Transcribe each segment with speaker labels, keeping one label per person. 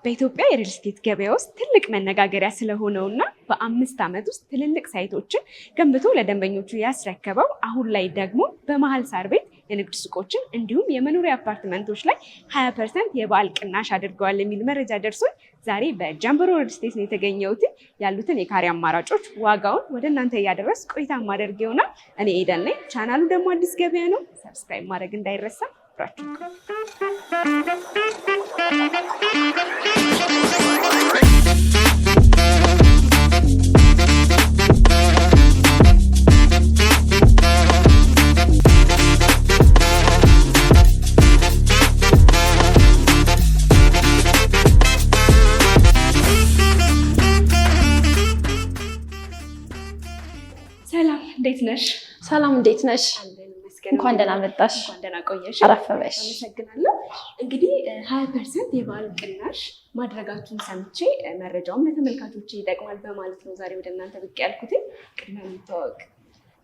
Speaker 1: በኢትዮጵያ የሪል ስቴት ገበያ ውስጥ ትልቅ መነጋገሪያ ስለሆነውና በ5 ዓመት ውስጥ ትልልቅ ሳይቶችን ገንብቶ ለደንበኞቹ ያስረከበው አሁን ላይ ደግሞ በመሀል ሳር ቤት የንግድ ሱቆችን እንዲሁም የመኖሪያ አፓርትመንቶች ላይ 20% የበዓል ቅናሽ አድርገዋል የሚል መረጃ ደርሶኝ ዛሬ በጃምቦሮ ሪል ስቴት ነው የተገኘሁት። ያሉትን የካሬ አማራጮች ዋጋውን ወደ እናንተ እያደረስ ቆይታ ማድረግ ይሆናል። እኔ ኤደን ነኝ። ቻናሉ ደግሞ አዲስ ገበያ ነው። ሰብስክራይብ ማድረግ እንዳይረሳ። ሰላም፣ እንዴት ነሽ?
Speaker 2: ሰላም፣ እንዴት ነሽ? እንኳን ደህና መጣሽ።
Speaker 1: እንኳን ደህና ቆየሽ።
Speaker 2: አረፍ በሽ።
Speaker 1: አመሰግናለሁ። እንግዲህ 20% የበዓል ቅናሽ ማድረጋችሁን ሰምቼ መረጃውም ለተመልካቾች ይጠቅማል በማለት ነው ዛሬ ወደ እናንተ ብቅ ያልኩት። ቅድሚያ እንተዋወቅ።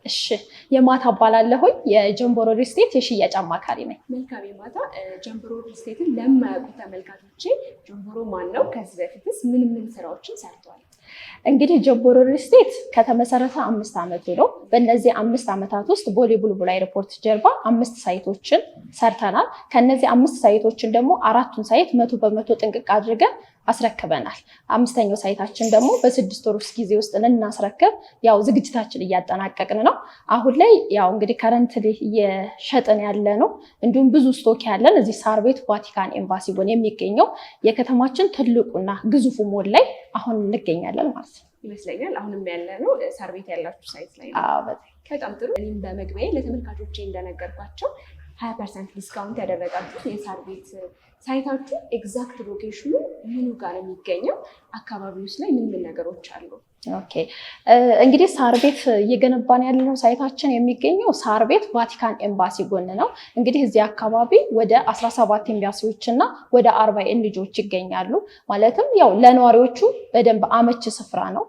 Speaker 2: እሺ፣ የማታ እባላለሁኝ የጃምቦሮ ሪል ስቴት የሽያጭ አማካሪ ነኝ።
Speaker 1: መልካም የማታ። ጃምቦሮ ሪል ስቴትን ለማያውቁ ተመልካቾቼ ጃምቦሮ ማን ነው? ከዚህ በፊትስ ምን ምን ስራዎችን ሰርተዋል?
Speaker 2: እንግዲህ ጃምቦሮ ሪል ስቴት ከተመሰረተ 5 ዓመቱ ነው። በእነዚህ 5 ዓመታት ውስጥ ቦሌ ቡልቡላ ኤርፖርት ጀርባ 5 ሳይቶችን ሰርተናል። ከነዚህ 5 ሳይቶችን ደግሞ 4ቱን ሳይት 100% ጥንቅቅ አድርገን አስረክበናል። 5ኛው ሳይታችን ደግሞ በ6 ወር ጊዜ ውስጥ ልናስረክብ ያው ዝግጅታችን እያጠናቀቅን ነው። አሁን ላይ ያው እንግዲህ ከረንትሊ እየሸጥን ያለ ነው። እንዲሁም ብዙ ስቶክ ያለን እዚህ ሳር ቤት ቫቲካን ኤምባሲ ጎን የሚገኘው የከተማችን ትልቁና ግዙፉ ሞል ላይ አሁን እንገኛለን ማለት ነው
Speaker 1: ይመስለኛል። አሁንም ያለ ነው ሳር ቤት ያላችሁ ሳይት ላይ ነው።
Speaker 2: አዎ፣
Speaker 1: በጣም ጥሩ። እኔም በመግቢያ ለተመልካቾቼ እንደነገርኳቸው 20% ዲስካውንት ያደረጋችሁት የሳር ቤት ሳይታችሁ ኤግዛክት ሎኬሽኑ ምኑ ጋር ነው የሚገኘው? አካባቢ ውስጥ ላይ ምን ምን ነገሮች አሉ?
Speaker 2: ኦኬ፣ እንግዲህ ሳር ቤት እየገነባን ያለነው ሳይታችን የሚገኘው ሳር ቤት ቫቲካን ኤምባሲ ጎን ነው። እንግዲህ እዚህ አካባቢ ወደ 17 ኤምባሲዎች እና ወደ 40 ኤንጂኦዎች ይገኛሉ። ማለትም ያው ለነዋሪዎቹ በደንብ አመች ስፍራ ነው።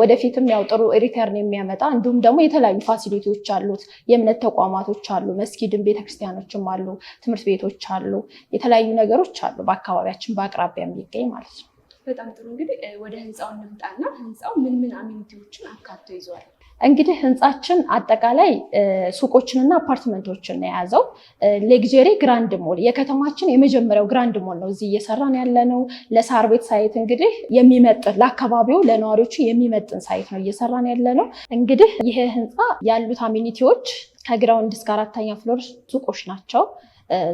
Speaker 2: ወደፊትም ያው ጥሩ ሪተርን የሚያመጣ እንዲሁም ደግሞ የተለያዩ ፋሲሊቲዎች አሉት። የእምነት ተቋማቶች አሉ፣ መስጊድም ቤተክርስቲያኖችም አሉ፣ ትምህርት ቤቶች አሉ፣ የተለያዩ ነገሮች አሉ በአካባቢያችን በአቅራቢያ የሚገኝ ማለት ነው።
Speaker 1: በጣም ጥሩ። እንግዲህ ወደ ህንፃው እንምጣና ህንፃው ምን ምን አሚኒቲዎችን አካቶ ይዟል?
Speaker 2: እንግዲህ ህንፃችን አጠቃላይ ሱቆችንና አፓርትመንቶችን የያዘው ሌግጀሪ ግራንድ ሞል የከተማችን የመጀመሪያው ግራንድ ሞል ነው እዚህ እየሰራን ያለ ነው። ለሳር ቤት ሳይት እንግዲህ የሚመጥን ለአካባቢው ለነዋሪዎቹ የሚመጥን ሳይት ነው እየሰራን ያለ ነው። እንግዲህ ይሄ ህንፃ ያሉት አሚኒቲዎች ከግራውንድ እስከ 4ኛ ፍሎር ሱቆች ናቸው።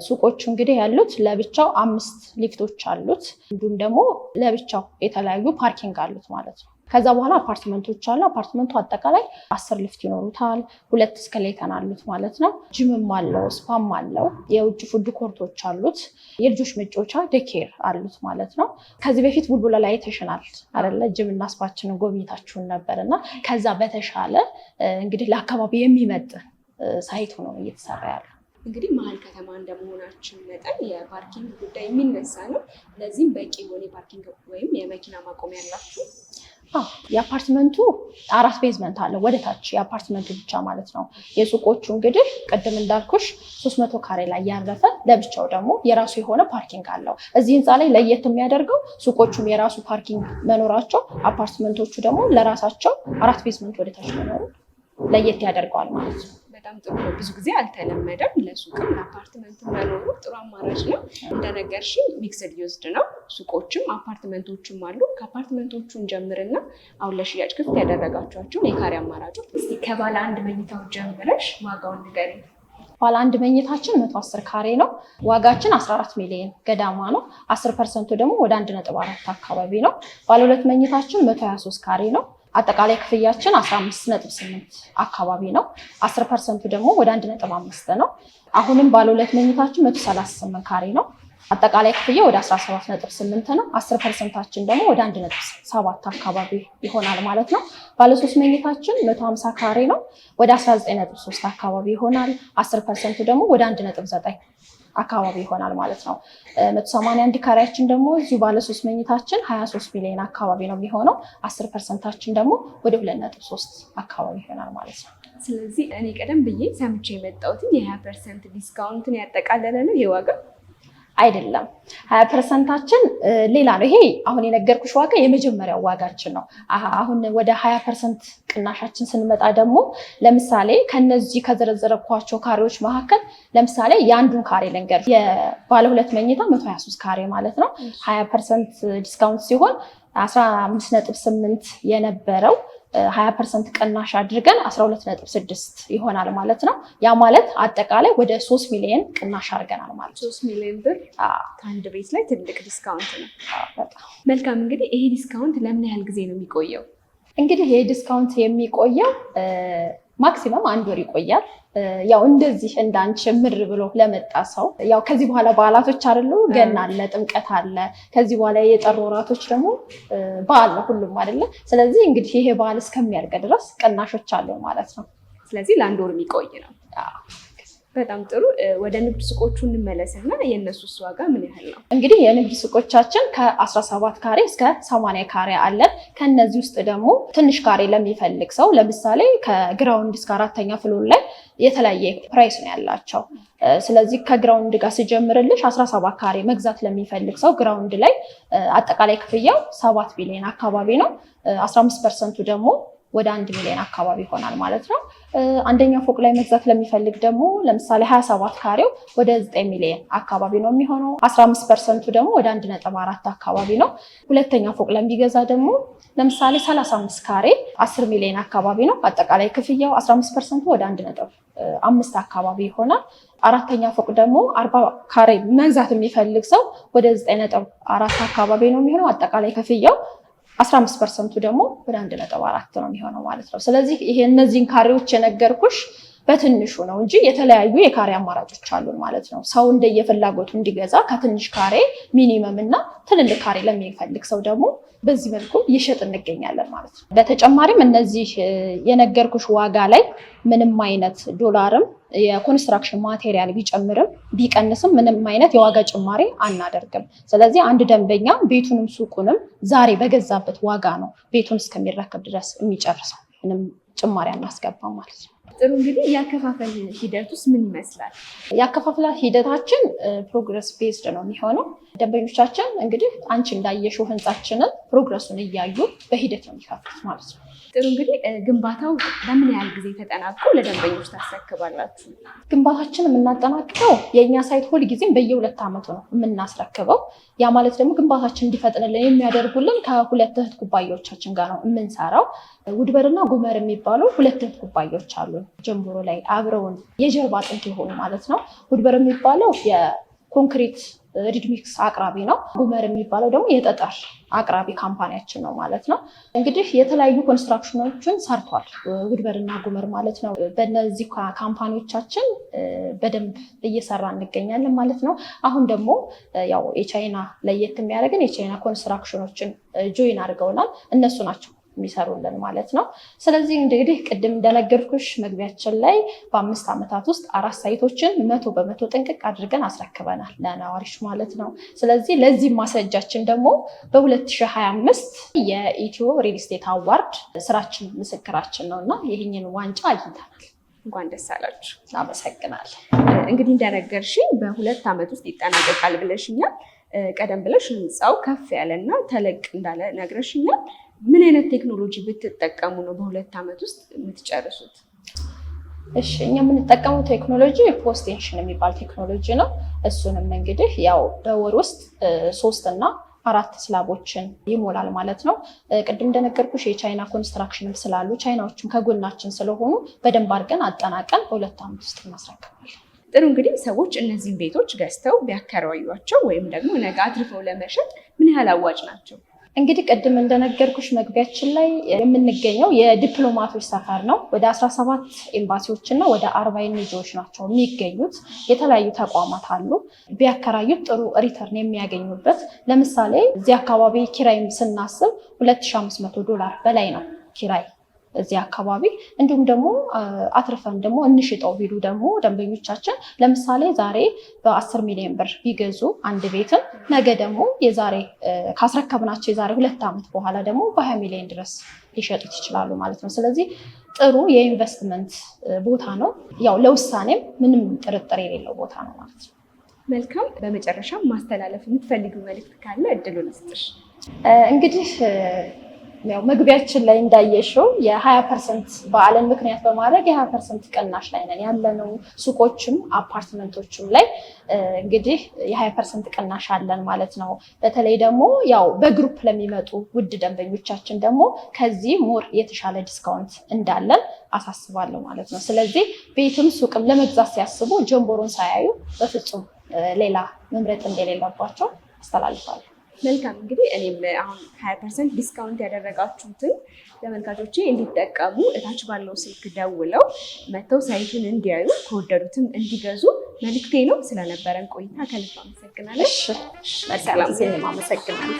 Speaker 2: ሱቆቹ እንግዲህ ያሉት ለብቻው 5 ሊፍቶች አሉት። እንዲሁም ደግሞ ለብቻው የተለያዩ ፓርኪንግ አሉት ማለት ነው። ከዛ በኋላ አፓርትመንቶች አሉ። አፓርትመንቱ አጠቃላይ 10 ሊፍት ይኖሩታል። 2 እስከሌተን አሉት ማለት ነው። ጅምም አለው፣ ስፓም አለው፣ የውጭ ፉድ ኮርቶች አሉት፣ የልጆች መጫወቻ ዴኬር አሉት ማለት ነው። ከዚህ በፊት ቡልቡላ ላይ ተሽናል አይደለ? ጅምና ስፓችንን ጎብኝታችሁን ነበር እና ከዛ በተሻለ እንግዲህ ለአካባቢ የሚመጥን ሳይት ሆኖ እየተሰራ ያለው።
Speaker 1: እንግዲህ መሀል ከተማ እንደመሆናችን መጠን የፓርኪንግ ጉዳይ የሚነሳ ነው። ለዚህም በቂ የሆነ የፓርኪንግ ወይም የመኪና ማቆሚያ ያላችሁ?
Speaker 2: የአፓርትመንቱ 4 ቤዝመንት አለው ወደ ታች የአፓርትመንቱ ብቻ ማለት ነው። የሱቆቹ እንግዲህ ቅድም እንዳልኩሽ 300 ካሬ ላይ ያረፈ ለብቻው ደግሞ የራሱ የሆነ ፓርኪንግ አለው። እዚህ ህንፃ ላይ ለየት የሚያደርገው ሱቆቹም የራሱ ፓርኪንግ መኖራቸው፣ አፓርትመንቶቹ ደግሞ ለራሳቸው 4 ቤዝመንት ወደ ታች መኖሩ ለየት ያደርገዋል ማለት ነው።
Speaker 1: በጣም ጥሩ ነው። ብዙ ጊዜ አልተለመደም። ለሱቅም ለአፓርትመንትም መኖሩ ጥሩ አማራጭ ነው። እንደነገርሽኝ ሚክስድ ዩዝድ ነው። ሱቆችም አፓርትመንቶችም አሉ። ከአፓርትመንቶቹን ጀምርና አሁን ለሽያጭ ክፍት ያደረጋቸዋቸውን የካሬ አማራጮች እስኪ ከባለ 1 መኝታው ጀምረሽ ዋጋውን ንገሪኝ።
Speaker 2: ባለ 1 መኝታችን 110 ካሬ ነው። ዋጋችን 14 ሚሊዮን ገዳማ ነው። 10% ደግሞ ወደ 1.4 አካባቢ ነው። ባለ 2 መኝታችን 123 ካሬ ነው። አጠቃላይ ክፍያችን 15.8 አካባቢ ነው። 10% ደግሞ ወደ 1.5 ነው። አሁንም ባለ 2 መኝታችን 138 ካሬ ነው። አጠቃላይ ክፍያ ወደ 17.8 ነው። 10%ታችን ደግሞ ወደ 1.7 አካባቢ ይሆናል ማለት ነው። ባለ 3 መኝታችን 150 ካሬ ነው። ወደ 19.3 አካባቢ ይሆናል። 10% ደግሞ ወደ 1.9 አካባቢ ይሆናል ማለት ነው። 181 ካሬያችን ደግሞ እዚሁ ባለ 3 መኝታችን 23 ሚሊዮን አካባቢ ነው የሚሆነው። 10%ታችን ደግሞ ወደ 2.3 አካባቢ ይሆናል ማለት ነው።
Speaker 1: ስለዚህ እኔ ቀደም ብዬ ሰምቼ የመጣሁት የ20% ዲስካውንትን ያጠቃለለ ነው የዋጋ
Speaker 2: አይደለም 20%ችን ሌላ ነው። ይሄ አሁን የነገርኩሽ ዋጋ የመጀመሪያው ዋጋችን ነው። አሁን ወደ 20% ቅናሻችን ስንመጣ ደግሞ ለምሳሌ ከነዚህ ከዘረዘረኳቸው ካሬዎች መካከል ለምሳሌ የአንዱን ካሬ ልንገር። የባለ 2 መኝታ 123 ካሬ ማለት ነው 20% ዲስካውንት ሲሆን 15.8 የነበረው 20% ቅናሽ አድርገን 12.6 ይሆናል ማለት ነው። ያ ማለት አጠቃላይ ወደ 3 ሚሊዮን ቅናሽ አድርገናል ማለት ነው።
Speaker 1: 3 ሚሊዮን ብር ከአንድ ቤት ላይ ትልቅ ዲስካውንት ነው። መልካም። እንግዲህ ይሄ ዲስካውንት ለምን ያህል ጊዜ ነው የሚቆየው?
Speaker 2: እንግዲህ ይሄ ዲስካውንት የሚቆየው ማክሲመም 1 ወር ይቆያል። ያው እንደዚህ እንዳንቺ ምር ብሎ ለመጣ ሰው ያው ከዚህ በኋላ በዓላቶች አይደሉ? ገና አለ፣ ጥምቀት አለ። ከዚህ በኋላ የጠሩ ወራቶች ደግሞ በዓል ነው ሁሉም አይደለ? ስለዚህ እንግዲህ ይሄ በዓል እስከሚያልቅ ድረስ ቅናሾች አሉ ማለት ነው።
Speaker 1: ስለዚህ ለ1 ወር የሚቆይ ነው። በጣም ጥሩ። ወደ ንግድ ሱቆቹ እንመለስና የእነሱስ ዋጋ ምን ያህል ነው?
Speaker 2: እንግዲህ የንግድ ሱቆቻችን ከ17 ካሬ እስከ 80 ካሬ አለን። ከነዚህ ውስጥ ደግሞ ትንሽ ካሬ ለሚፈልግ ሰው ለምሳሌ ከግራውንድ እስከ 4ኛ ፍሎር ላይ የተለያየ ፕራይስ ነው ያላቸው። ስለዚህ ከግራውንድ ጋር ስጀምርልሽ 17 ካሬ መግዛት ለሚፈልግ ሰው ግራውንድ ላይ አጠቃላይ ክፍያው 7 ሚሊዮን አካባቢ ነው። 15% ደግሞ ወደ 1 ሚሊዮን አካባቢ ይሆናል ማለት ነው። አንደኛ ፎቅ ላይ መግዛት ለሚፈልግ ደግሞ ለምሳሌ 27 ካሬው ወደ 9 ሚሊዮን አካባቢ ነው የሚሆነው። 15% ደግሞ ወደ 1.4 አካባቢ ነው። ሁለተኛ ፎቅ ለሚገዛ ደግሞ ለምሳሌ 35 ካሬ 10 ሚሊዮን አካባቢ ነው። አጠቃላይ ክፍያው 15% ወደ 1.5 አካባቢ ይሆናል። አራተኛ ፎቅ ደግሞ 40 ካሬ መግዛት የሚፈልግ ሰው ወደ 9.4 አካባቢ ነው የሚሆነው። አጠቃላይ ክፍያው 15% ደግሞ ወደ 1.4 ነው የሚሆነው ማለት ነው። ስለዚህ ይሄ እነዚህን ካሬዎች የነገርኩሽ በትንሹ ነው እንጂ የተለያዩ የካሬ አማራጮች አሉን ማለት ነው። ሰው እንደየፍላጎቱ እንዲገዛ ከትንሽ ካሬ ሚኒመም እና ትልልቅ ካሬ ለሚፈልግ ሰው ደግሞ በዚህ መልኩ እየሸጥ እንገኛለን ማለት ነው። በተጨማሪም እነዚህ የነገርኩሽ ዋጋ ላይ ምንም አይነት ዶላርም የኮንስትራክሽን ማቴሪያል ቢጨምርም ቢቀንስም ምንም አይነት የዋጋ ጭማሪ አናደርግም። ስለዚህ አንድ ደንበኛ ቤቱንም ሱቁንም ዛሬ በገዛበት ዋጋ ነው ቤቱን እስከሚረከብ ድረስ የሚጨርሰው። ምንም ጭማሪ አናስገባም ማለት ነው።
Speaker 1: ጥሩ። እንግዲህ የአከፋፈል ሂደት ውስጥ ምን ይመስላል?
Speaker 2: የአከፋፈል ሂደታችን ፕሮግረስ ቤዝድ ነው የሚሆነው። ደንበኞቻችን እንግዲህ አንቺ እንዳየሽው ህንፃችንን ፕሮግረሱን እያዩ በሂደት ነው የሚከፍሉት ማለት ነው።
Speaker 1: ጥሩ። እንግዲህ ግንባታው በምን ያህል ጊዜ ተጠናቆ ለደንበኞች ታስረክባላችሁ?
Speaker 2: ግንባታችን የምናጠናቅቀው የእኛ ሳይት ሁል ጊዜም በየ2 ዓመቱ ነው የምናስረክበው። ያ ማለት ደግሞ ግንባታችን እንዲፈጥንልን የሚያደርጉልን ከ2 እህት ኩባያዎቻችን ጋር ነው የምንሰራው። ውድበርና ጉመር የሚባሉ 2 እህት ኩባያዎች አሉ። ጀምሮ ላይ አብረውን የጀርባ አጥንት የሆኑ ማለት ነው። ውድበር የሚባለው የኮንክሪት ሪድሚክስ አቅራቢ ነው። ጉመር የሚባለው ደግሞ የጠጠር አቅራቢ ካምፓኒያችን ነው ማለት ነው። እንግዲህ የተለያዩ ኮንስትራክሽኖችን ሰርቷል ውድበርና ጉመር ማለት ነው። በእነዚህ ካምፓኒዎቻችን በደንብ እየሰራ እንገኛለን ማለት ነው። አሁን ደግሞ ያው የቻይና ለየት የሚያደርገን የቻይና ኮንስትራክሽኖችን ጆይን አድርገውናል። እነሱ ናቸው የሚሰሩልን ማለት ነው። ስለዚህ እንግዲህ ቅድም እንደነገርኩሽ መግቢያችን ላይ በ5 ዓመታት ውስጥ 4 ሳይቶችን 100% ጥንቅቅ አድርገን አስረክበናል ለነዋሪዎች ማለት ነው። ስለዚህ ለዚህ ማስረጃችን ደግሞ በ2025 የኢትዮ ሪል ስቴት አዋርድ ስራችን ምስክራችን ነው እና ይህንን ዋንጫ አግኝተናል።
Speaker 1: እንኳን ደስ አላችሁ።
Speaker 2: አመሰግናለሁ።
Speaker 1: እንግዲህ እንደነገርሽኝ በ2 ዓመት ውስጥ ይጠናቀቃል ብለሽኛል። ቀደም ብለሽ ህንፃው ከፍ ያለና ተለቅ እንዳለ ነግረሽኛል። ምን አይነት ቴክኖሎጂ ብትጠቀሙ ነው በ2 ዓመት ውስጥ የምትጨርሱት?
Speaker 2: እሺ፣ እኛ የምንጠቀመው ቴክኖሎጂ ፖስቴንሽን የሚባል ቴክኖሎጂ ነው። እሱንም እንግዲህ ያው በወር ውስጥ 3 እና 4 ስላቦችን ይሞላል ማለት ነው። ቅድም እንደነገርኩሽ የቻይና ኮንስትራክሽንም ስላሉ ቻይናዎችም ከጎናችን ስለሆኑ በደንብ አድርገን አጠናቀን በ2 ዓመት ውስጥ እናስረክባለን።
Speaker 1: ጥሩ። እንግዲህ ሰዎች እነዚህን ቤቶች ገዝተው ቢያከራዩዋቸው ወይም ደግሞ ነገ አትርፈው ለመሸጥ ምን ያህል አዋጭ ናቸው?
Speaker 2: እንግዲህ ቅድም እንደነገርኩሽ መግቢያችን ላይ የምንገኘው የዲፕሎማቶች ሰፈር ነው። ወደ 17 ኤምባሲዎች እና ወደ 40 ኤንጂኦዎች ናቸው የሚገኙት። የተለያዩ ተቋማት አሉ። ቢያከራዩት ጥሩ ሪተርን የሚያገኙበት። ለምሳሌ እዚህ አካባቢ ኪራይም ስናስብ $2500 በላይ ነው ኪራይ እዚህ አካባቢ። እንዲሁም ደግሞ አትርፈን ደግሞ እንሽጠው ቢሉ ደግሞ ደንበኞቻችን ለምሳሌ ዛሬ በ10 ሚሊዮን ብር ቢገዙ አንድ ቤትን ነገ ደግሞ የዛሬ ካስረከብናቸው የዛሬ 2 ዓመት በኋላ ደግሞ በ20 ሚሊዮን ድረስ ሊሸጡት ይችላሉ ማለት ነው። ስለዚህ ጥሩ የኢንቨስትመንት ቦታ ነው። ያው ለውሳኔም ምንም ጥርጥር የሌለው ቦታ ነው ማለት ነው።
Speaker 1: መልካም። በመጨረሻ ማስተላለፍ የምትፈልጊው መልዕክት ካለ እድሉን ልስጥሽ።
Speaker 2: እንግዲህ ያው መግቢያችን ላይ እንዳየሽው የ20% በዓልን ምክንያት በማድረግ የ20% ቅናሽ ላይ ነን ያለነው። ሱቆችም አፓርትመንቶችም ላይ እንግዲህ የ20% ቅናሽ አለን ማለት ነው። በተለይ ደግሞ ያው በግሩፕ ለሚመጡ ውድ ደንበኞቻችን ደግሞ ከዚህ ሞር የተሻለ ዲስካውንት እንዳለን አሳስባለሁ ማለት ነው። ስለዚህ ቤትም ሱቅም ለመግዛት ሲያስቡ ጀምቦሮን ሳያዩ በፍጹም ሌላ መምረጥ እንደሌለባቸው አስተላልፋለሁ።
Speaker 1: መልካም እንግዲህ እኔም አሁን 20% ዲስካውንት ያደረጋችሁትን ተመልካቾቼ እንዲጠቀሙ እታች ባለው ስልክ ደውለው መጥተው ሳይቱን እንዲያዩ ከወደዱትም እንዲገዙ መልዕክቴ ነው። ስለነበረን ቆይታ ከልብ አመሰግናለሁ።
Speaker 2: መልካም ጊዜ። አመሰግናለሁ።